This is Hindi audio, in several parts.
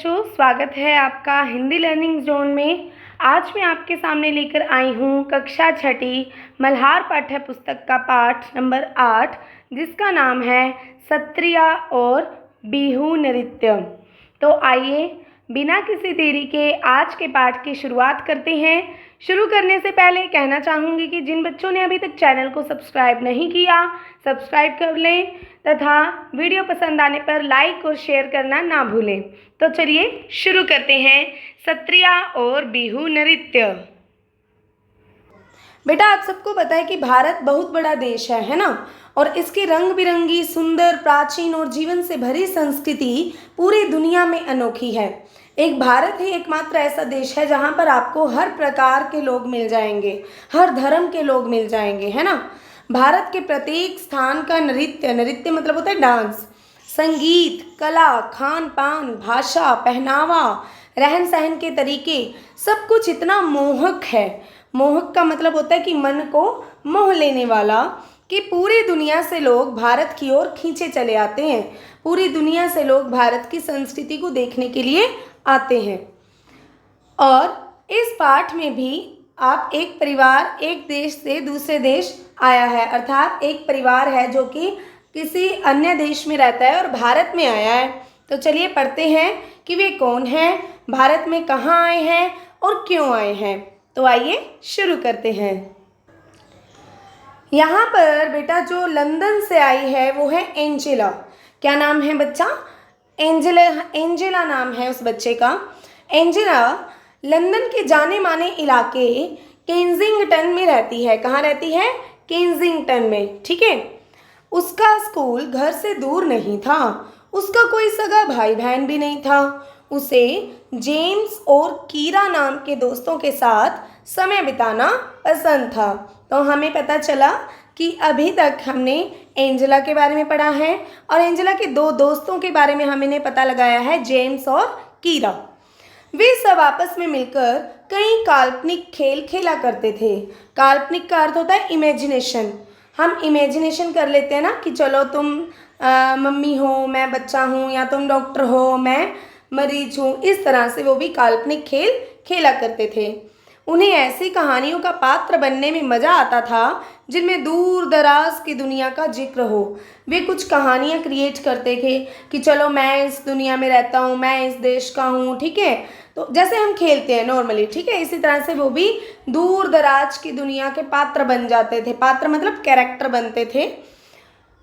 बच्चों, स्वागत है आपका हिंदी लर्निंग जोन में। आज मैं आपके सामने लेकर आई हूँ कक्षा छठी मल्हार पाठ्य पुस्तक का पाठ नंबर 8, जिसका नाम है सत्रिया और बिहू नृत्य। तो आइए बिना किसी देरी के आज के पाठ की शुरुआत करते हैं। शुरू करने से पहले कहना चाहूँगी कि जिन बच्चों ने अभी तक चैनल को सब्सक्राइब नहीं किया, सब्सक्राइब कर लें तथा वीडियो पसंद आने पर लाइक और शेयर करना ना भूलें। तो चलिए शुरू करते हैं सत्रिया और बिहू नृत्य। बेटा, आप सबको पता है कि भारत बहुत बड़ा देश है ना। और इसकी रंग बिरंगी, सुंदर, प्राचीन और जीवन से भरी संस्कृति पूरी दुनिया में अनोखी है। एक भारत ही एकमात्र ऐसा देश है जहाँ पर आपको हर प्रकार के लोग मिल जाएंगे, हर धर्म के लोग मिल जाएंगे, है ना। भारत के प्रत्येक स्थान का नृत्य मतलब होता है डांस, संगीत, कला, खान पान, भाषा, पहनावा, रहन सहन के तरीके, सब कुछ इतना मोहक है। मोहक का मतलब होता है कि मन को मोह लेने वाला, कि पूरी दुनिया से लोग भारत की ओर खींचे चले आते हैं। पूरी दुनिया से लोग भारत की संस्कृति को देखने के लिए आते हैं। और इस पाठ में भी आप एक परिवार एक देश से दूसरे देश आया है, अर्थात एक परिवार है जो कि किसी अन्य देश में रहता है और भारत में आया है। तो चलिए पढ़ते हैं कि वे कौन हैं, भारत में कहाँ आए हैं और क्यों आए हैं। तो आइए शुरू करते हैं। यहाँ पर बेटा जो लंदन से आई है वो है एंजेला। क्या नाम है बच्चा? एंजेला नाम है उस बच्चे का। एंजेला लंदन के जाने माने इलाके केंजिंगटन में रहती है। कहाँ रहती है? केंजिंगटन में, ठीक है। उसका स्कूल घर से दूर नहीं था। उसका कोई सगा भाई बहन भी नहीं था। उसे जेम्स और कीरा नाम के दोस्तों के साथ समय बिताना पसंद था। तो हमें पता चला कि अभी तक हमने एंजेला के बारे में पढ़ा है और एंजेला के दो दोस्तों के बारे में हमने पता लगाया है, जेम्स और कीरा। वे सब आपस में मिलकर कई काल्पनिक खेल खेला करते थे। काल्पनिक का अर्थ होता है इमेजिनेशन। हम इमेजिनेशन कर लेते हैं ना कि चलो तुम मम्मी हो, मैं बच्चा हूँ, या तुम डॉक्टर हो, मैं मरीज हूँ। इस तरह से वो भी काल्पनिक खेल खेला करते थे। उन्हें ऐसी कहानियों का पात्र बनने में मज़ा आता था जिनमें दूर दराज की दुनिया का जिक्र हो। वे कुछ कहानियाँ क्रिएट करते थे कि चलो मैं इस दुनिया में रहता हूँ, मैं इस देश का हूँ, ठीक है। तो जैसे हम खेलते हैं नॉर्मली, ठीक है, इसी तरह से वो भी दूर दराज की दुनिया के पात्र बन जाते थे। पात्र मतलब कैरेक्टर बनते थे।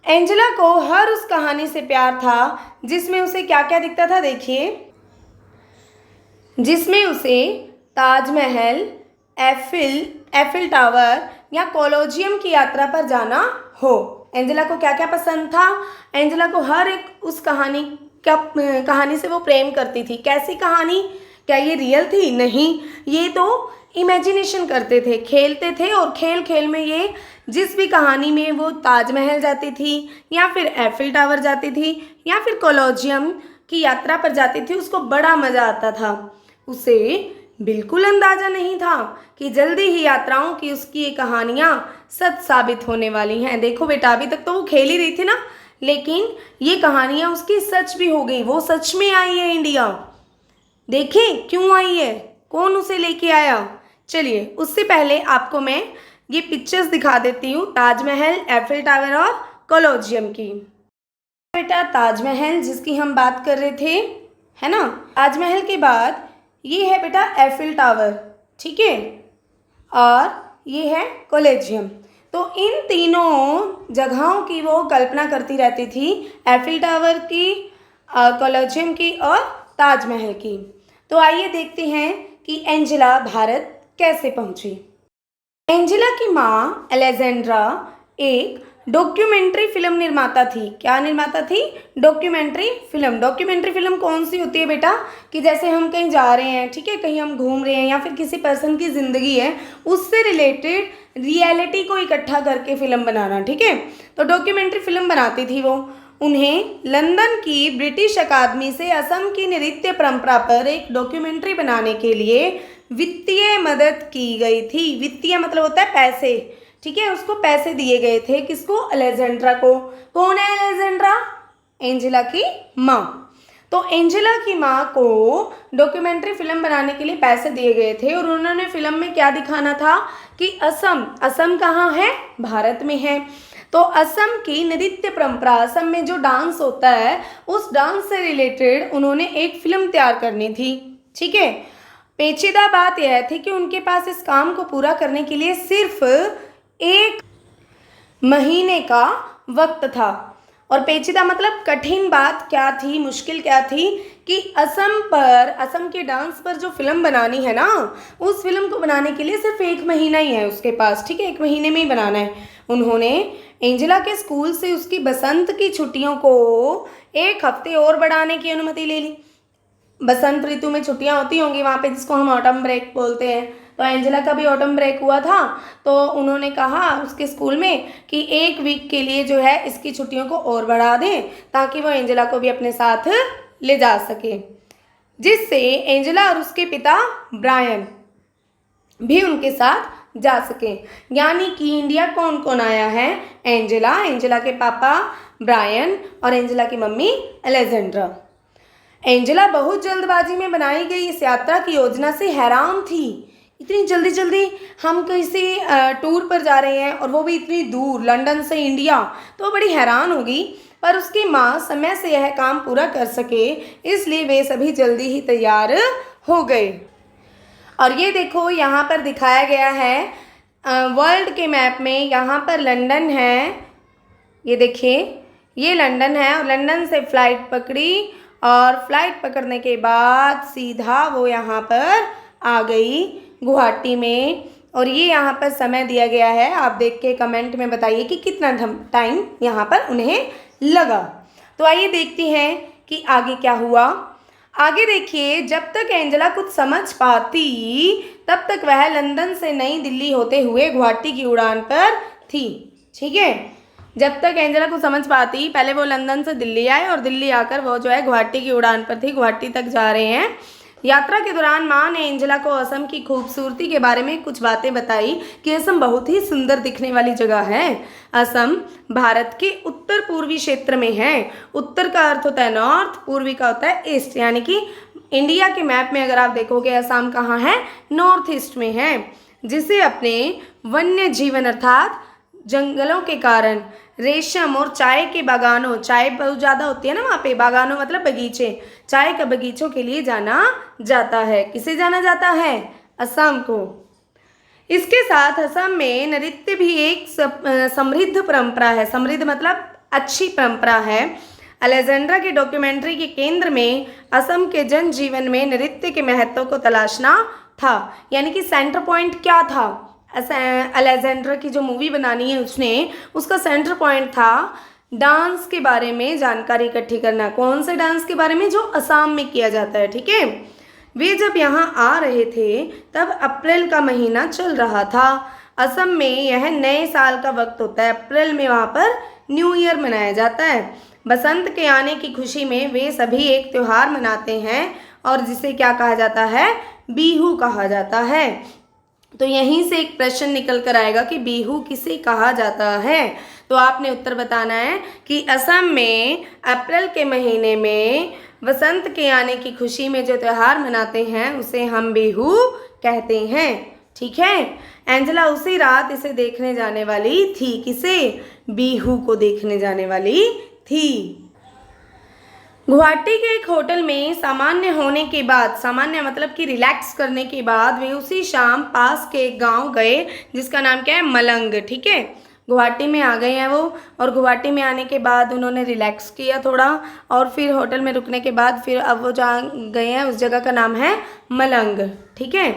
एंजेला को हर उस कहानी से प्यार था जिसमें उसे क्या क्या दिखता था, देखिए, जिसमें उसे ताजमहल, एफिल टावर या कोलोजियम की यात्रा पर जाना हो। एंजेला को क्या क्या पसंद था? एंजेला को हर एक उस कहानी से वो प्रेम करती थी। कैसी कहानी? क्या ये रियल थी? नहीं, ये तो इमेजिनेशन करते थे, खेलते थे। और खेल खेल में ये जिस भी कहानी में वो ताजमहल जाती थी या फिर एफिल टावर जाती थी या फिर कोलोजियम की यात्रा पर जाती थी, उसको बड़ा मज़ा आता था। उसे बिल्कुल अंदाज़ा नहीं था कि जल्दी ही यात्राओं की उसकी ये कहानियाँ सच साबित होने वाली हैं। देखो बेटा, अभी तक तो वो खेल ही रही थी ना, लेकिन ये कहानियाँ उसकी सच भी हो गई। वो सच में आई है इंडिया। देखें क्यों आई है, कौन उसे लेके आया। चलिए उससे पहले आपको मैं ये पिक्चर्स दिखा देती हूँ, ताजमहल, एफिल टावर और कोलोजियम की। बेटा ताजमहल जिसकी हम बात कर रहे थे, है ना। ताजमहल के बाद ये है बेटा एफिल टावर, ठीक है, और ये है कोलोजियम। तो इन तीनों जगहों की वो कल्पना करती रहती थी, एफिल टावर की, कोलोजियम की और ताजमहल की। तो आइए देखते हैं कि एंजेला भारत कैसे पहुंची। एंजेला की माँ एलेजेंड्रा एक डॉक्यूमेंट्री फिल्म निर्माता थी। क्या निर्माता थी? Documentary film. डॉक्यूमेंट्री फिल्म कौन सी होती है बेटा? कि जैसे हम कहीं जा रहे हैं, ठीक है, कहीं हम घूम रहे हैं या फिर किसी पर्सन की ज़िंदगी है, उससे रिलेटेड रियलिटी को इकट्ठा करके फिल्म बनाना, ठीक है। तो डॉक्यूमेंट्री फिल्म बनाती थी वो। उन्हें लंदन की ब्रिटिश अकादमी से असम की नृत्य परंपरा पर एक डॉक्यूमेंट्री बनाने के लिए वित्तीय मदद की गई थी। वित्तीय मतलब होता है पैसे, ठीक है, उसको पैसे दिए गए थे। किसको? अलेजेंड्रा को। कौन है अलेजेंड्रा? एंजेला की माँ। तो एंजेला की माँ को डॉक्यूमेंट्री फिल्म बनाने के लिए पैसे दिए गए थे और उन्होंने फिल्म में क्या दिखाना था कि असम कहाँ है, भारत में है। तो असम की नृत्य परंपरा, असम में जो डांस होता है उस डांस से रिलेटेड उन्होंने एक फिल्म तैयार करनी थी। ठीक है, पेचीदा बात यह थी कि उनके पास इस काम को पूरा करने के लिए सिर्फ 1 महीने का वक्त था। और पेचीदा मतलब कठिन बात क्या थी, मुश्किल क्या थी कि असम के डांस पर जो फिल्म बनानी है ना, उस फिल्म को बनाने के लिए सिर्फ 1 महीना ही है उसके पास। ठीक है, 1 महीने में ही बनाना है। उन्होंने एंजेला के स्कूल से उसकी बसंत की छुट्टियों को 1 हफ्ते और बढ़ाने की अनुमति ले ली। बसंत ऋतु में छुट्टियां होती होंगी वहाँ पे, जिसको हम ऑटम ब्रेक बोलते हैं। तो एंजेला का भी ऑटम ब्रेक हुआ था, तो उन्होंने कहा उसके स्कूल में कि 1 वीक के लिए जो है इसकी छुट्टियों को और बढ़ा दें ताकि वो एंजेला को भी अपने साथ ले जा सके, जिससे एंजेला और उसके पिता ब्रायन भी उनके साथ जा सके। यानी कि इंडिया कौन कौन आया है, एंजेला के पापा ब्रायन और एंजेला की मम्मी अलेजेंड्रा। एंजेला बहुत जल्दबाजी में बनाई गई इस यात्रा की योजना से हैरान थी। इतनी जल्दी जल्दी हम किसी टूर पर जा रहे हैं और वो भी इतनी दूर, लंदन से इंडिया, तो बड़ी हैरान होगी। पर उसकी माँ समय से यह काम पूरा कर सके, इसलिए वे सभी जल्दी ही तैयार हो गए। और ये देखो यहाँ पर दिखाया गया है वर्ल्ड के मैप में, यहाँ पर लंदन है, ये देखिए ये लंदन है। और लंदन से फ़्लाइट पकड़ी और फ्लाइट पकड़ने के बाद सीधा वो यहाँ पर आ गई गुवाहाटी में। और ये यहाँ पर समय दिया गया है, आप देख के कमेंट में बताइए कि कितना टाइम यहाँ पर उन्हें लगा। तो आइए देखते हैं कि आगे क्या हुआ। आगे देखिए, जब तक एंजेला कुछ समझ पाती तब तक वह लंदन से नई दिल्ली होते हुए गुवाहाटी की उड़ान पर थी। ठीक है, जब तक एंजेला को समझ पाती, पहले वो लंदन से दिल्ली आए और दिल्ली आकर वो जो है गुवाहाटी की उड़ान पर थी, गुवाहाटी तक जा रहे हैं। यात्रा के दौरान माँ ने एंजेला को असम की खूबसूरती के बारे में कुछ बातें बताई कि असम बहुत ही सुंदर दिखने वाली जगह है। असम भारत के उत्तर पूर्वी क्षेत्र में है। उत्तर का अर्थ होता है नॉर्थ, पूर्वी का होता है ईस्ट, यानी कि इंडिया के मैप में अगर आप देखोगे असम कहाँ है, नॉर्थ ईस्ट में है, जिसे अपने वन्य जीवन अर्थात जंगलों के कारण, रेशम और चाय के बागानों, चाय बहुत ज़्यादा होती है ना वहाँ पे, बागानों मतलब बगीचे, चाय के बगीचों के लिए जाना जाता है। किसे जाना जाता है, असम को। इसके साथ असम में नृत्य भी एक समृद्ध परंपरा है। समृद्ध मतलब अच्छी परंपरा है। अलेजेंड्रा की डॉक्यूमेंट्री के केंद्र में असम के जनजीवन में नृत्य के महत्व को तलाशना था। यानी कि सेंटर पॉइंट क्या था, अलेजेंड्रा की जो मूवी बनानी है उसका सेंटर पॉइंट था डांस के बारे में जानकारी इकट्ठी करना। कौन से डांस के बारे में, जो असम में किया जाता है। ठीक है, वे जब यहाँ आ रहे थे तब अप्रैल का महीना चल रहा था। असम में यह नए साल का वक्त होता है। अप्रैल में वहाँ पर न्यू ईयर मनाया जाता है। बसंत के आने की खुशी में वे सभी एक त्यौहार मनाते हैं और जिसे क्या कहा जाता है, बिहू कहा जाता है। तो यहीं से एक प्रश्न निकल कर आएगा कि बिहू किसे कहा जाता है। तो आपने उत्तर बताना है कि असम में अप्रैल के महीने में बसंत के आने की खुशी में जो त्यौहार मनाते हैं उसे हम बिहू कहते हैं। ठीक है, एंजेला उसी रात इसे देखने जाने वाली थी। किसे, बिहू को देखने जाने वाली थी। गुवाहाटी के एक होटल में सामान्य होने के बाद, सामान्य मतलब कि रिलैक्स करने के बाद, वे उसी शाम पास के एक गांव गए जिसका नाम क्या है, मलंग। ठीक है, गुवाहाटी में आ गए हैं वो, और गुवाहाटी में आने के बाद उन्होंने रिलैक्स किया थोड़ा, और फिर होटल में रुकने के बाद फिर अब वो जहाँ गए हैं उस जगह का नाम है मलंग। ठीक है,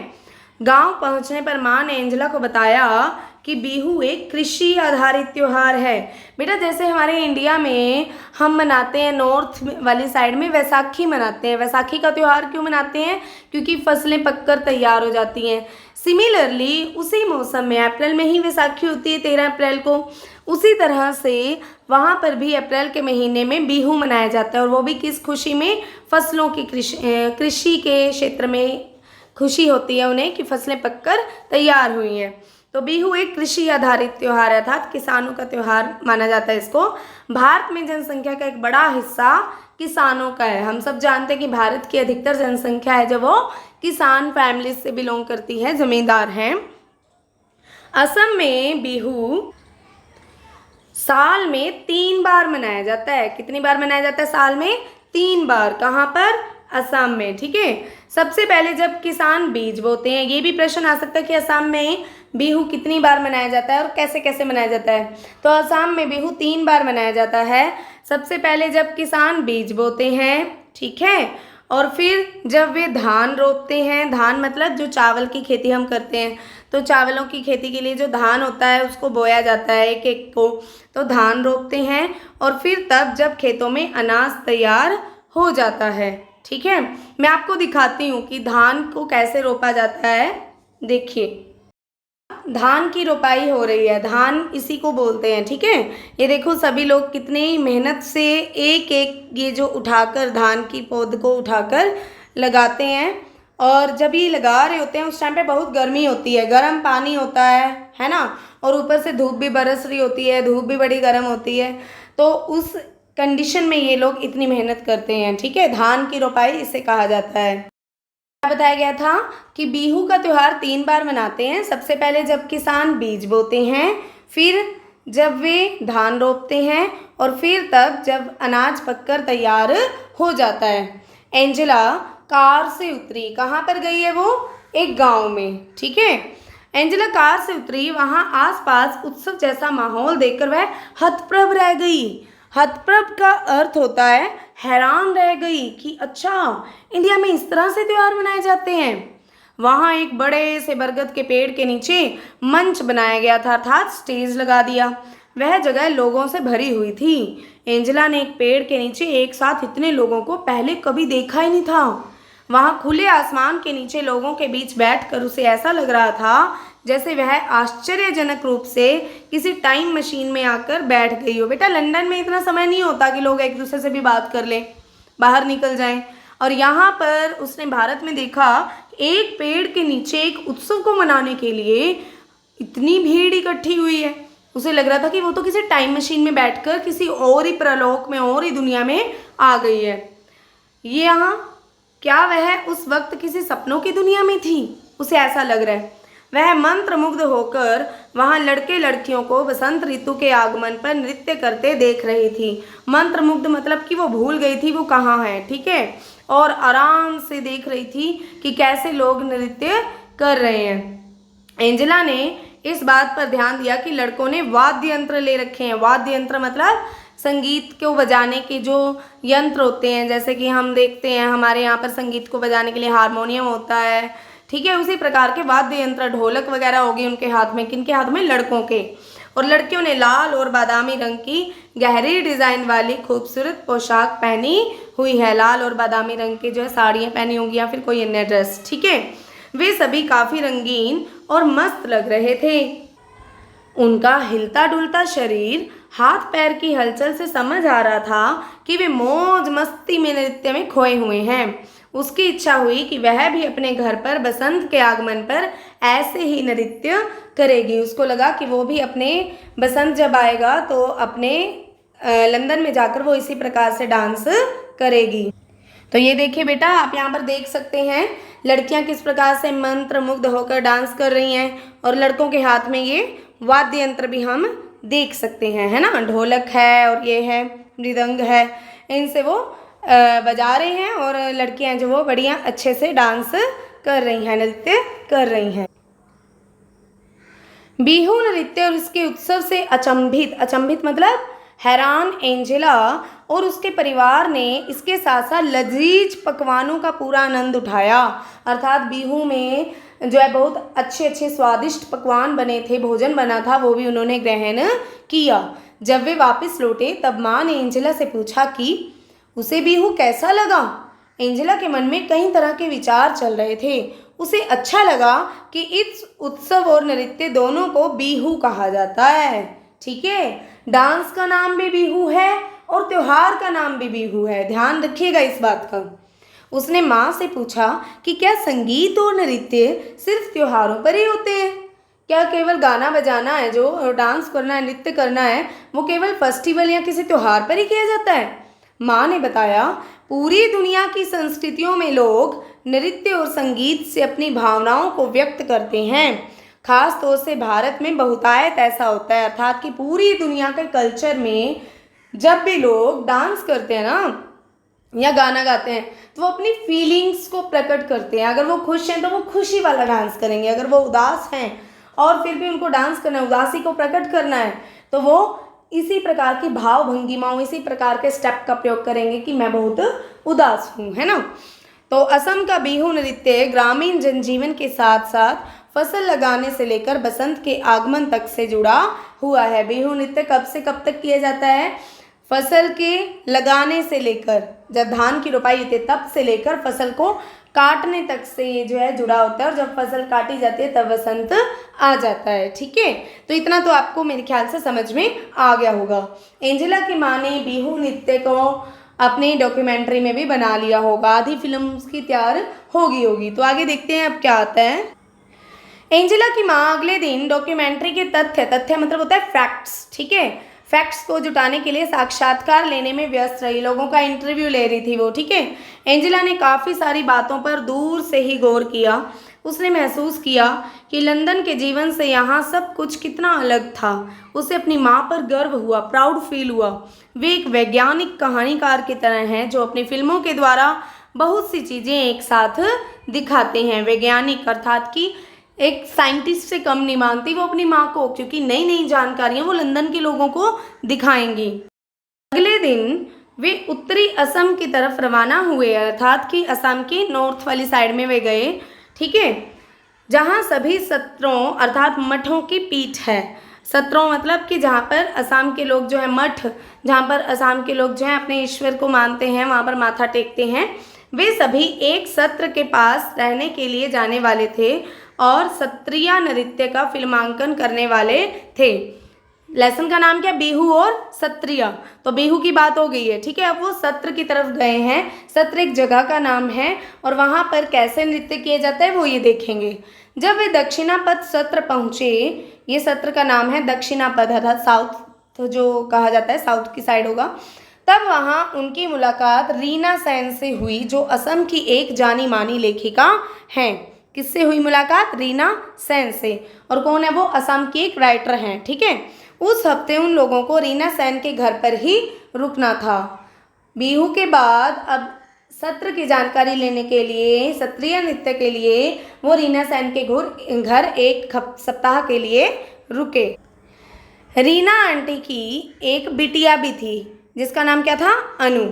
गांव पहुंचने पर माँ ने एंजेला को बताया कि बिहू एक कृषि आधारित त्यौहार है। बेटा जैसे हमारे इंडिया में हम मनाते हैं, नॉर्थ वाली साइड में वैसाखी मनाते हैं। वैसाखी का त्यौहार क्यों मनाते हैं, क्योंकि फसलें पककर तैयार हो जाती हैं। सिमिलरली उसी मौसम में अप्रैल में ही वैसाखी होती है, 13 अप्रैल को। उसी तरह से वहाँ पर भी अप्रैल के महीने में बिहू मनाया जाता है, और वो भी किस खुशी में, फसलों की कृषि के क्षेत्र में खुशी होती है उन्हें कि फसलें पककर तैयार हुई हैं। तो बिहू एक कृषि आधारित त्यौहार है, अर्थात किसानों का त्यौहार माना जाता है इसको। भारत में जनसंख्या का एक बड़ा हिस्सा किसानों का है। हम सब जानते हैं कि भारत की अधिकतर जनसंख्या है जो वो किसान फैमिली से बिलोंग करती है, जमींदार हैं। असम में बिहू साल में 3 बार मनाया जाता है। कितनी बार मनाया जाता है साल में? 3 बार। कहाँ पर? असम में। ठीक है। सबसे पहले जब किसान बीज बोते हैं, ये भी प्रश्न आ सकता है कि असम में बिहू कितनी बार मनाया जाता है और कैसे कैसे मनाया जाता है। तो असम में बिहू 3 बार मनाया जाता है। सबसे पहले जब किसान बीज बोते हैं, ठीक है, और फिर जब वे धान रोपते हैं, धान मतलब जो चावल की खेती हम करते हैं, तो चावलों की खेती के लिए जो धान होता है उसको बोया जाता है एक एक को, तो धान रोपते हैं। और फिर तब जब खेतों में अनाज तैयार हो जाता है, ठीक है। मैं आपको दिखाती हूँ कि धान को कैसे रोपा जाता है। देखिए, धान की रोपाई हो रही है, धान इसी को बोलते हैं, ठीक है। ये देखो सभी लोग कितने मेहनत से एक एक ये जो उठाकर धान की पौध को उठाकर लगाते हैं। और जब ये लगा रहे होते हैं उस टाइम पे बहुत गर्मी होती है, गर्म पानी होता है ना, और ऊपर से धूप भी बरस रही होती है, धूप भी बड़ी गर्म होती है। तो उस कंडीशन में ये लोग इतनी मेहनत करते हैं, ठीक है। धान की रोपाई इसे कहा जाता है। बताया गया था कि बिहू का त्यौहार 3 बार मनाते हैं। सबसे पहले जब किसान बीज बोते हैं, फिर जब वे धान रोपते हैं, और फिर तब जब अनाज पककर तैयार हो जाता है। एंजेला कार से उतरी। कहाँ पर गई है वो? एक गांव में, ठीक है। एंजेला कार से उतरी, वहाँ आसपास उत्सव जैसा माहौल देखकर वह हतप्रभ रह गई। हतप्रभ का अर्थ होता है हैरान रह गई कि अच्छा, इंडिया में इस तरह से त्यौहार मनाए जाते हैं। वहाँ एक बड़े से बरगद के पेड़ के नीचे मंच बनाया गया था, अर्थात स्टेज लगा दिया। वह जगह लोगों से भरी हुई थी। एंजेला ने एक पेड़ के नीचे एक साथ इतने लोगों को पहले कभी देखा ही नहीं था। वहाँ खुले आसमान के नीचे लोगों के बीच बैठकर उसे ऐसा लग रहा था जैसे वह आश्चर्यजनक रूप से किसी टाइम मशीन में आकर बैठ गई हो। बेटा, लंदन में इतना समय नहीं होता कि लोग एक दूसरे से भी बात कर लें, बाहर निकल जाएं। और यहाँ पर उसने भारत में देखा एक पेड़ के नीचे एक उत्सव को मनाने के लिए इतनी भीड़ इकट्ठी हुई है। उसे लग रहा था कि वो तो किसी टाइम मशीन में बैठकर किसी और ही प्रलोक में, और ही दुनिया में आ गई है। ये यहाँ क्या वह उस वक्त किसी सपनों की दुनिया में थी? उसे ऐसा लग रहा है। वह मंत्रमुग्ध होकर वहाँ लड़के लड़कियों को बसंत ऋतु के आगमन पर नृत्य करते देख रही थी। मंत्रमुग्ध मतलब कि वो भूल गई थी वो कहाँ है, ठीक है, और आराम से देख रही थी कि कैसे लोग नृत्य कर रहे हैं। एंजेला ने इस बात पर ध्यान दिया कि लड़कों ने वाद्य यंत्र ले रखे हैं। वाद्य यंत्र मतलब संगीत को बजाने के जो यंत्र होते हैं, जैसे कि हम देखते हैं हमारे यहाँ पर संगीत को बजाने के लिए हारमोनियम होता है, ठीक है। उसी प्रकार के वाद्य यंत्र, ढोलक वगैरह होगी उनके हाथ में। किनके हाथ में? लड़कों के। और लड़कियों ने लाल और बादामी रंग की गहरी डिजाइन वाली खूबसूरत पोशाक पहनी हुई है। लाल और बादामी रंग की जो है साड़ियाँ पहनी होंगी या फिर कोई अन्य ड्रेस, ठीक है। वे सभी काफी रंगीन और मस्त लग रहे थे। उनका हिलता डुलता शरीर, हाथ पैर की हलचल से समझ आ रहा था कि वे मौज मस्ती में नृत्य में खोए हुए हैं। उसकी इच्छा हुई कि वह भी अपने घर पर बसंत के आगमन पर ऐसे ही नृत्य करेगी। उसको लगा कि वो भी अपने बसंत जब आएगा तो अपने लंदन में जाकर वो इसी प्रकार से डांस करेगी। तो ये देखिए बेटा, आप यहाँ पर देख सकते हैं लड़कियाँ किस प्रकार से मंत्रमुग्ध होकर डांस कर रही हैं, और लड़कों के हाथ में ये वाद्य यंत्र भी हम देख सकते हैं, है ना। ढोलक है और ये है मृदंग है, इनसे वो बजा रहे हैं, और लड़कियां जो वो बढ़िया अच्छे से डांस कर रही हैं, नृत्य कर रही हैं। बिहू नृत्य और इसके उत्सव से अचंभित मतलब हैरान एंजेला और उसके परिवार ने इसके साथ साथ लजीज पकवानों का पूरा आनंद उठाया। अर्थात बिहू में जो है बहुत अच्छे अच्छे स्वादिष्ट पकवान बने थे, भोजन बना था, वो भी उन्होंने ग्रहण किया। जब वे वापस लौटे तब माँ ने एंजेला से पूछा कि उसे बिहू कैसा लगा। एंजेला के मन में कई तरह के विचार चल रहे थे। उसे अच्छा लगा कि इस उत्सव और नृत्य दोनों को बिहू कहा जाता है, ठीक है। डांस का नाम भी बिहू है और त्योहार का नाम भी बिहू है, ध्यान रखिएगा इस बात का। उसने माँ से पूछा कि क्या संगीत और नृत्य सिर्फ त्योहारों पर ही होते हैं? क्या केवल गाना बजाना है, जो डांस करना है, नृत्य करना है, वो केवल फेस्टिवल या किसी त्योहार पर ही किया जाता है? माँ ने बताया, पूरी दुनिया की संस्कृतियों में लोग नृत्य और संगीत से अपनी भावनाओं को व्यक्त करते हैं। खास तौर से भारत में बहुतायत ऐसा होता है, अर्थात कि पूरी दुनिया के कल्चर में जब भी लोग डांस करते हैं ना या गाना गाते हैं तो वो अपनी फीलिंग्स को प्रकट करते हैं। अगर वो खुश हैं तो वो खुशी वाला डांस करेंगे, अगर वो उदास हैं और फिर भी उनको डांस करना है, उदासी को प्रकट करना है, तो वो इसी प्रकार की भाव भंगिमाओं, इसी प्रकार के स्टेप का प्रयोग करेंगे कि मैं बहुत उदास हूँ, है ना। तो असम का बिहू नृत्य ग्रामीण जनजीवन के साथ साथ फसल लगाने से लेकर बसंत के आगमन तक से जुड़ा हुआ है। बिहू नृत्य कब से कब तक किया जाता है? फसल के लगाने से लेकर, जब धान की रोपाई होती है तब से लेकर फसल को काटने तक से ये जो है जुड़ा होता है, और जब फसल काटी जाती है तब वसंत आ जाता है। ठीक है, तो इतना तो आपको मेरे ख्याल से समझ में आ गया होगा। एंजेला की माँ ने बिहू नृत्य को अपनी डॉक्यूमेंट्री में भी बना लिया होगा, आधी फिल्म उसकी तैयार होगी। तो आगे देखते हैं अब क्या आता है। एंजेला की माँ अगले दिन डॉक्यूमेंट्री के तथ्य मतलब होता है फैक्ट्स, ठीक है, फैक्ट्स को जुटाने के लिए साक्षात्कार लेने में व्यस्त रही, लोगों का इंटरव्यू ले रही थी वो। ठीक है, एंजेला ने काफ़ी सारी बातों पर दूर से ही गौर किया। उसने महसूस किया कि लंदन के जीवन से यहाँ सब कुछ कितना अलग था। उसे अपनी माँ पर गर्व हुआ, प्राउड फील हुआ। वे एक वैज्ञानिक कहानीकार की तरह हैं जो अपनी फिल्मों के द्वारा बहुत सी चीज़ें एक साथ दिखाते हैं। वैज्ञानिक अर्थात कि एक साइंटिस्ट से कम नहीं मानती वो अपनी माँ को, क्योंकि नई नई जानकारियाँ वो लंदन के लोगों को दिखाएंगी। अगले दिन वे उत्तरी असम की तरफ रवाना हुए, अर्थात कि असम की नॉर्थ वाली साइड में वे गए। ठीक है, जहाँ सभी सत्रों अर्थात मठों की पीठ है। सत्रों मतलब कि जहाँ पर असम के लोग जो है मठ, जहाँ पर असम के लोग जो है अपने ईश्वर को मानते हैं, वहाँ पर माथा टेकते हैं, वे सभी एक सत्र के पास रहने के लिए जाने वाले थे और सत्रिय नृत्य का फिल्मांकन करने वाले थे। लेसन का नाम क्या? बिहू और सत्रिय। तो बिहू की बात हो गई है, ठीक है। अब वो सत्र की तरफ गए हैं। सत्र एक जगह का नाम है और वहाँ पर कैसे नृत्य किया जाता है वो ये देखेंगे। जब वे दक्षिणापथ सत्र पहुँचे, ये सत्र का नाम है दक्षिणापथ अर्थात साउथ, तो जो कहा जाता है साउथ की साइड होगा। तब वहाँ उनकी मुलाकात रीना सेन से हुई जो असम की एक जानी मानी लेखिका हैं। किससे हुई मुलाकात? रीना सेन से। और कौन है वो? असम की एक राइटर हैं, ठीक है। उस हफ्ते उन लोगों को रीना सेन के घर पर ही रुकना था। बिहू के बाद अब सत्र की जानकारी लेने के लिए, सत्रीय नृत्य के लिए वो रीना सेन के घर एक सप्ताह के लिए रुके। रीना आंटी की एक बिटिया भी थी जिसका नाम क्या था? अनु।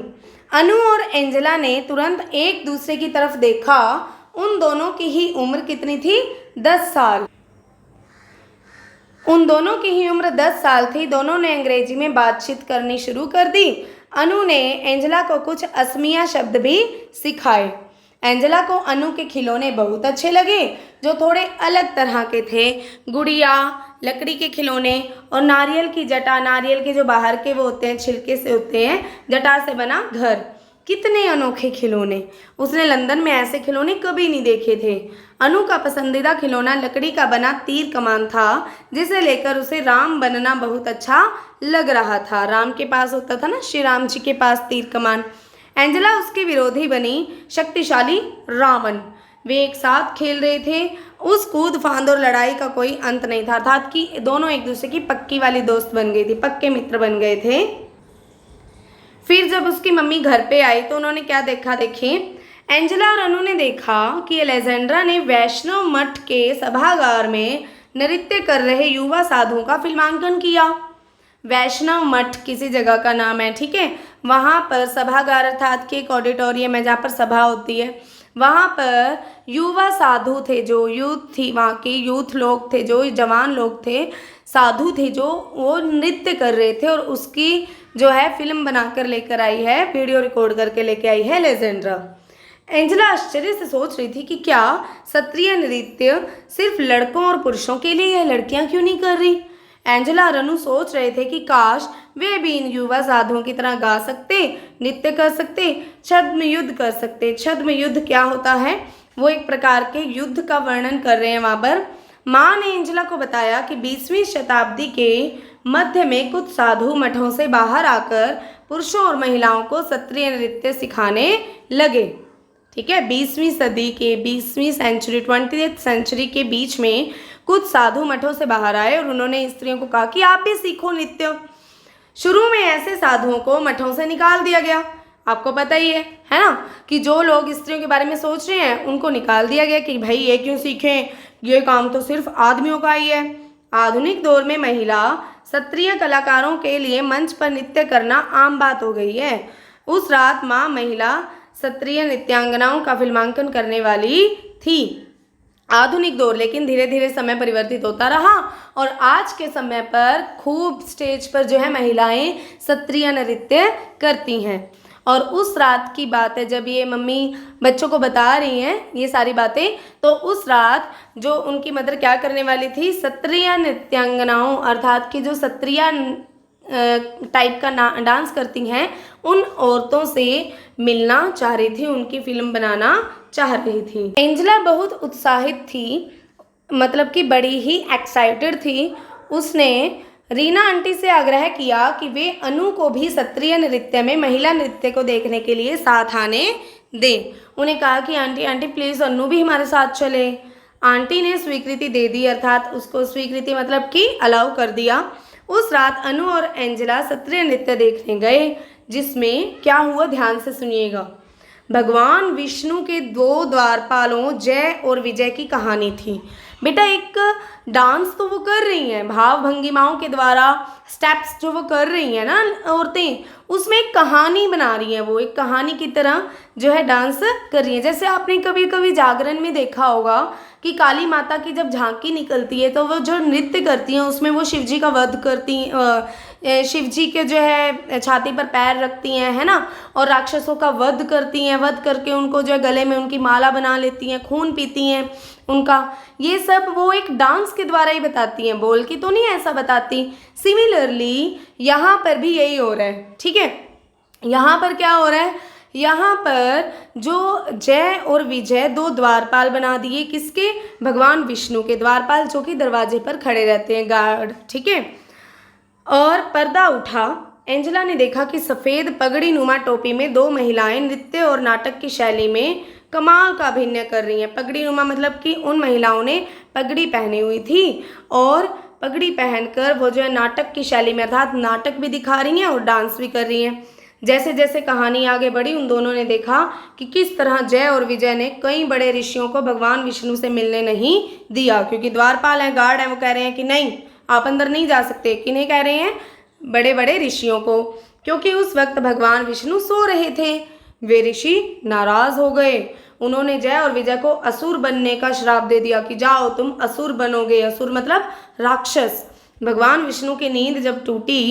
अनु और एंजेला ने तुरंत एक दूसरे की तरफ देखा। उन दोनों की ही उम्र कितनी थी? 10 साल। उन दोनों की ही उम्र 10 साल थी। दोनों ने अंग्रेजी में बातचीत करनी शुरू कर दी। अनु ने एंजेला को कुछ असमिया शब्द भी सिखाए। एंजेला को अनु के खिलौने बहुत अच्छे लगे जो थोड़े अलग तरह के थे। गुड़िया, लकड़ी के खिलौने और नारियल की जटा, नारियल के जो बाहर के वो होते हैं, छिलके से होते हैं, जटा से बना घर। कितने अनोखे खिलौने! उसने लंदन में ऐसे खिलौने कभी नहीं देखे थे। अनु का पसंदीदा खिलौना लकड़ी का बना तीर कमान था जिसे लेकर उसे राम बनना बहुत अच्छा लग रहा था। राम के पास होता था ना, श्री राम जी के पास तीर कमान। एंजेला उसकी विरोधी बनी शक्तिशाली रावण। वे एक साथ खेल रहे थे। उस कूद फांद और लड़ाई का कोई अंत नहीं था, अर्थात कि दोनों एक दूसरे की पक्की वाली दोस्त बन गई थी, पक्के मित्र बन गए थे। फिर जब उसकी मम्मी घर पे आई तो उन्होंने क्या देखा? देखिए, एंजेला और अनु ने देखा कि अलेक्जेंड्रा ने वैष्णव मठ के सभागार में नृत्य कर रहे युवा साधुओं का फिल्मांकन किया। वैष्णव मठ किसी जगह का नाम है, ठीक है। वहाँ पर सभागार अर्थात कि एक ऑडिटोरियम है जहाँ पर सभा होती है। वहाँ पर युवा साधु थे, जो यूथ थी, वहाँ के यूथ लोग थे, जो जवान लोग थे, साधु थे, जो वो नृत्य कर रहे थे और उसकी जो है फिल्म बनाकर लेकर आई है, वीडियो रिकॉर्ड करके लेके आई है अलेक्जेंड्रा। एंजेला आश्चर्य से सोच रही थी कि क्या सत्रीय नृत्य सिर्फ लड़कों और पुरुषों के लिए है, लड़कियां क्यों नहीं कर रही? एंजेला और अनु सोच रहे थे कि काश वे भी इन युवा साधुओं की तरह गा सकते, नृत्य कर सकते, छद्म युद्ध कर सकते। छद्म युद्ध क्या होता है? वो एक प्रकार के युद्ध का वर्णन कर रहे हैं वहाँ पर। माँ ने एंजेला को बताया कि 20वीं शताब्दी के मध्य में कुछ साधु मठों से बाहर आकर पुरुषों और महिलाओं को क्षत्रिय नृत्य सिखाने लगे। ठीक है, 20वीं सदी के 20वीं सेंचुरी 20th सेंचुरी के बीच में कुछ साधु मठों से बाहर आए और उन्होंने स्त्रियों को कहा कि आप भी सीखो नृत्य। शुरू में ऐसे साधुओं को मठों से निकाल दिया गया। आपको पता ही है ना, कि जो लोग स्त्रियों के बारे में सोच रहे हैं उनको निकाल दिया गया कि भाई ये क्यों सीखें, ये काम तो सिर्फ आदमियों का ही है। आधुनिक दौर में महिला क्षत्रिय कलाकारों के लिए मंच पर नृत्य करना आम बात हो गई है। उस रात माँ महिला क्षत्रिय नृत्यांगनाओं का फिल्मांकन करने वाली थी। आधुनिक दौर, लेकिन धीरे धीरे समय परिवर्तित होता रहा और आज के समय पर खूब स्टेज पर जो है महिलाएं क्षत्रिय नृत्य करती हैं। और उस रात की बात है जब ये मम्मी बच्चों को बता रही हैं ये सारी बातें, तो उस रात जो उनकी मदर क्या करने वाली थी, क्षत्रिय नृत्यांगनाओं अर्थात कि जो क्षत्रिय टाइप का डांस करती हैं उन औरतों से मिलना चाह रही थी, उनकी फिल्म बनाना चाह रही थी। एंजेला बहुत उत्साहित थी, मतलब कि बड़ी ही एक्साइटेड थी। उसने रीना आंटी से आग्रह किया कि वे अनु को भी क्षत्रिय नृत्य में महिला नृत्य को देखने के लिए साथ आने दें। उन्हें कहा कि आंटी प्लीज़ अनु भी हमारे साथ चले। आंटी ने स्वीकृति दे दी, अर्थात उसको स्वीकृति मतलब कि अलाउ कर दिया। उस रात अनु और एंजेला क्षत्रिय नृत्य देखने गए, जिसमें क्या हुआ ध्यान से सुनिएगा। भगवान विष्णु के 2 द्वारपालों जय और विजय की कहानी थी। बेटा एक डांस तो वो कर रही हैं, भाव भंगिमाओं के द्वारा स्टेप्स जो वो कर रही हैं ना औरतें, उसमें एक कहानी बना रही हैं, वो एक कहानी की तरह जो है डांस कर रही हैं। जैसे आपने कभी कभी जागरण में देखा होगा कि काली माता की जब झांकी निकलती है तो वो जो नृत्य करती हैं उसमें वो शिव जी का वध करती, शिव जी के जो है छाती पर पैर रखती हैं, है ना, और राक्षसों का वध करती हैं, वध करके उनको जो है गले में उनकी माला बना लेती हैं, खून पीती हैं उनका। ये सब वो एक डांस के द्वारा ही बताती हैं, बोल के तो नहीं ऐसा बताती। सिमिलरली यहाँ पर भी यही हो रहा है। ठीक है, यहाँ पर क्या हो रहा है, यहाँ पर जो जय और विजय 2 द्वारपाल बना दिए, किसके, भगवान विष्णु के द्वारपाल, जो कि दरवाजे पर खड़े रहते हैं, गार्ड। ठीक है, और पर्दा उठा। एंजेला ने देखा कि सफ़ेद पगड़ी नुमा टोपी में 2 महिलाएं नृत्य और नाटक की शैली में कमाल का अभिनय कर रही हैं। पगड़ी नुमा मतलब कि उन महिलाओं ने पगड़ी पहनी हुई थी और पगड़ी पहनकर वो जो है नाटक की शैली में अर्थात नाटक भी दिखा रही हैं और डांस भी कर रही हैं। जैसे जैसे कहानी आगे बढ़ी उन दोनों ने देखा कि किस तरह जय और विजय ने कई बड़े ऋषियों को भगवान विष्णु से मिलने नहीं दिया, क्योंकि द्वारपाल हैं, गार्ड हैं, वो कह रहे हैं कि नहीं आप अंदर नहीं जा सकते। किन्हें कह रहे हैं, बड़े बड़े ऋषियों को, क्योंकि उस वक्त भगवान विष्णु सो रहे थे। वे ऋषि नाराज हो गए, उन्होंने जय और विजय को असुर बनने का श्राप दे दिया कि जाओ तुम असुर बनोगे। असुर मतलब राक्षस। भगवान विष्णु की नींद जब टूटी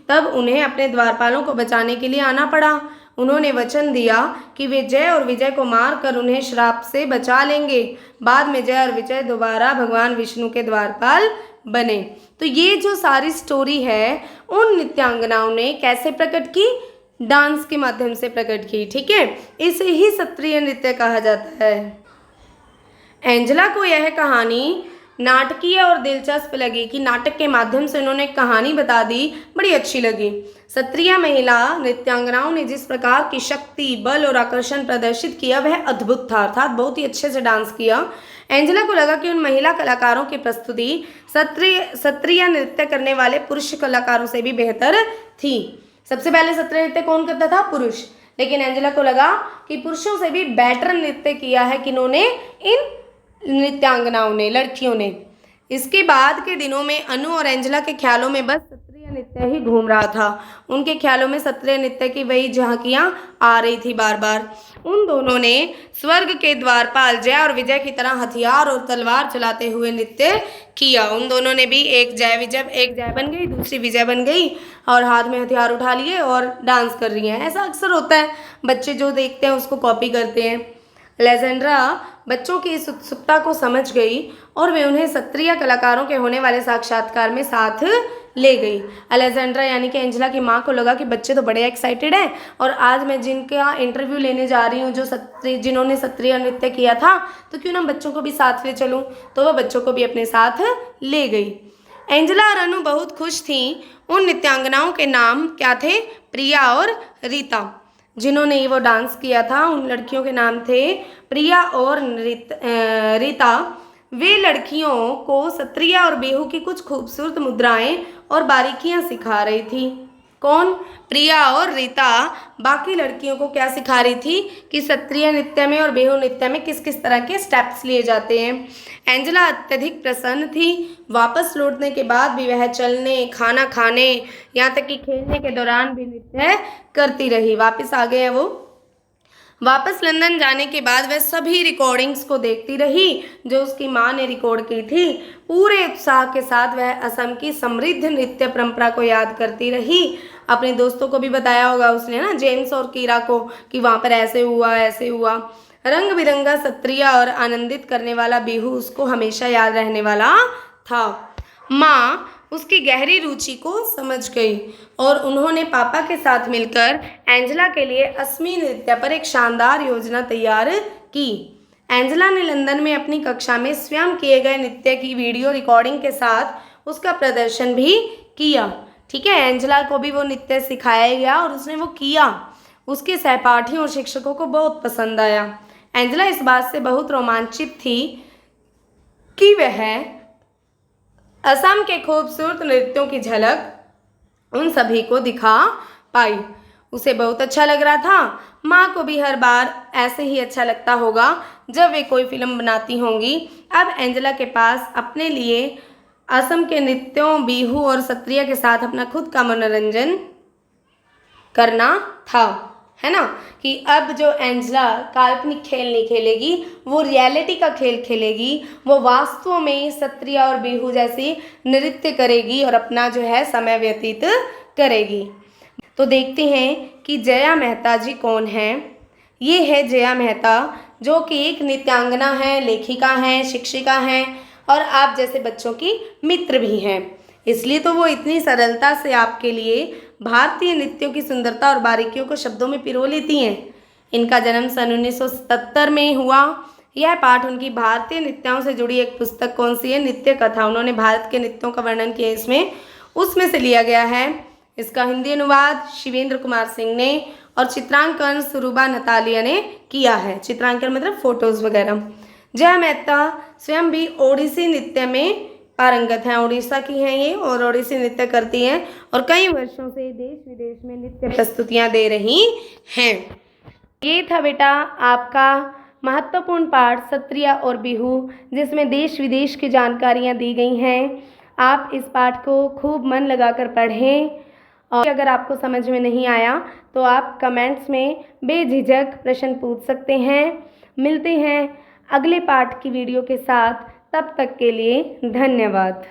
तब उन्हें अपने द्वारपालों को बचाने के लिए आना पड़ा। उन्होंने वचन दिया कि वे जय और विजय को मारकर उन्हें श्राप से बचा लेंगे। बाद में जय और विजय दोबारा भगवान विष्णु के द्वारपाल बने। तो ये जो सारी स्टोरी है उन नृत्यांगनाओं ने कैसे प्रकट की, डांस के माध्यम से प्रकट की। ठीक है, इसे ही क्षत्रिय नृत्य कहा जाता है। एंजेला को यह कहानी नाटकीय और दिलचस्प लगी कि नाटक के माध्यम से उन्होंने कहानी बता दी, बड़ी अच्छी लगी। क्षत्रिय महिला नृत्यांगनाओं ने जिस प्रकार की शक्ति, बल और आकर्षण प्रदर्शित किया वह अद्भुत था, अर्थात बहुत ही अच्छे से डांस किया। एंजेला को लगा कि उन महिला कलाकारों की प्रस्तुति क्षत्रिय नृत्य करने वाले पुरुष कलाकारों से भी बेहतर थी। सबसे पहले क्षत्रिय नृत्य कौन करता था, पुरुष, लेकिन एंजेला को लगा कि पुरुषों से भी बेटर नृत्य किया है किन्होंने, इन नृत्यांगनाओं ने, लड़कियों ने। इसके बाद के दिनों में अनु और एंजेला के ख्यालों में बस क्षत्रिय नृत्य ही घूम रहा था। उनके ख्यालों में क्षत्रिय नृत्य की वही झांकियां आ रही थी बार बार। उन दोनों ने स्वर्ग के द्वारपाल जय और विजय की तरह हथियार और तलवार चलाते हुए नृत्य किया। उन दोनों ने भी एक जय बन गई, दूसरी विजय बन गई और हाथ में हथियार उठा लिए और डांस कर रही हैं। ऐसा अक्सर होता है, बच्चे जो देखते हैं उसको कॉपी करते हैं। अलेक्जेंड्रा बच्चों की इस उत्सुकता को समझ गई और वे उन्हें क्षत्रिय कलाकारों के होने वाले साक्षात्कार में साथ ले गई। अलेक्जेंड्रा यानी कि एंजेला की माँ को लगा कि बच्चे तो बड़े एक्साइटेड हैं और आज मैं जिनका इंटरव्यू लेने जा रही हूँ जिन्होंने क्षत्रिय नृत्य किया था, तो क्यों ना बच्चों को भी साथ ले चलूँ। तो वह बच्चों को भी अपने साथ ले गई। एंजेला और अनु बहुत खुश थीं। उन नृत्यांगनाओं के नाम क्या थे? प्रिया और रीता। जिन्होंने वो डांस किया था उन लड़कियों के नाम थे प्रिया और रीता। वे लड़कियों को सत्रिया और बेहू की कुछ खूबसूरत मुद्राएं और बारीकियां सिखा रही थी। कौन? प्रिया और रीता बाकी लड़कियों को क्या सिखा रही थी कि सत्रिया नृत्य में और बेहू नृत्य में किस किस तरह के स्टेप्स लिए जाते हैं। एंजेला अत्यधिक प्रसन्न थी। वापस लौटने के बाद भी वह चलने, खाना खाने, यहाँ तक कि खेलने के दौरान भी नृत्य करती रही। वापस आ गए वो। वापस लंदन जाने के बाद वह सभी रिकॉर्डिंग्स को देखती रही जो उसकी माँ ने रिकॉर्ड की थी। पूरे उत्साह के साथ वह असम की समृद्ध नृत्य परंपरा को याद करती रही। अपने दोस्तों को भी बताया होगा उसने ना, जेम्स और कीरा को, कि वहाँ पर ऐसे हुआ ऐसे हुआ। रंग बिरंगा सत्रिया और आनंदित करने वाला बिहू उसको हमेशा याद रहने वाला था। माँ उसकी गहरी रुचि को समझ गई और उन्होंने पापा के साथ मिलकर एंजेला के लिए असमी नृत्य पर एक शानदार योजना तैयार की। एंजेला ने लंदन में अपनी कक्षा में स्वयं किए गए नृत्य की वीडियो रिकॉर्डिंग के साथ उसका प्रदर्शन भी किया। ठीक है, एंजेला को भी वो नृत्य सिखाया गया और उसने वो किया। उसके सहपाठियों और शिक्षकों को बहुत पसंद आया। एंजेला इस बात से बहुत रोमांचित थी कि वह असम के खूबसूरत नृत्यों की झलक उन सभी को दिखा पाई। उसे बहुत अच्छा लग रहा था। माँ को भी हर बार ऐसे ही अच्छा लगता होगा जब वे कोई फिल्म बनाती होंगी। अब एंजेला के पास अपने लिए असम के नृत्यों, बिहू और सत्रिया के साथ अपना खुद का मनोरंजन करना था, है ना। कि अब जो एंजेला काल्पनिक खेल नहीं खेलेगी, वो रियलिटी का खेल खेलेगी। वो वास्तव में सत्रिया और बिहू जैसी नृत्य करेगी और अपना जो है समय व्यतीत करेगी। तो देखते हैं कि जया मेहता जी कौन है। ये है जया मेहता, जो कि एक नृत्यांगना है, लेखिका हैं, शिक्षिका हैं और आप जैसे बच्चों की मित्र भी हैं। इसलिए तो वो इतनी सरलता से आपके लिए भारतीय नृत्यों की सुंदरता और बारीकियों को शब्दों में पिरो लेती हैं। इनका जन्म सन 1977 में हुआ। यह पाठ उनकी भारतीय नृत्यों से जुड़ी एक पुस्तक कौन सी है? नृत्य कथा। उन्होंने भारत के नृत्यों का वर्णन किया इसमें, उसमें से लिया गया है। इसका हिंदी अनुवाद शिवेंद्र कुमार सिंह ने और चित्रांकन सुरुबा नतालिया ने किया है। चित्रांकन मतलब फोटोज़ वगैरह। जया मेहता स्वयं भी ओडिसी नृत्य में पारंगत हैं। उड़ीसा की हैं ये और ओडिसी नृत्य करती हैं और कई वर्षों से देश विदेश में नृत्य प्रस्तुतियां दे रही हैं। ये था बेटा आपका महत्वपूर्ण पाठ सत्रिया और बिहू, जिसमें देश विदेश की जानकारियां दी गई हैं। आप इस पाठ को खूब मन लगाकर पढ़ें और अगर आपको समझ में नहीं आया तो आप कमेंट्स में बेझिझक प्रश्न पूछ सकते हैं। मिलते हैं अगले पाठ की वीडियो के साथ, तब तक के लिए धन्यवाद।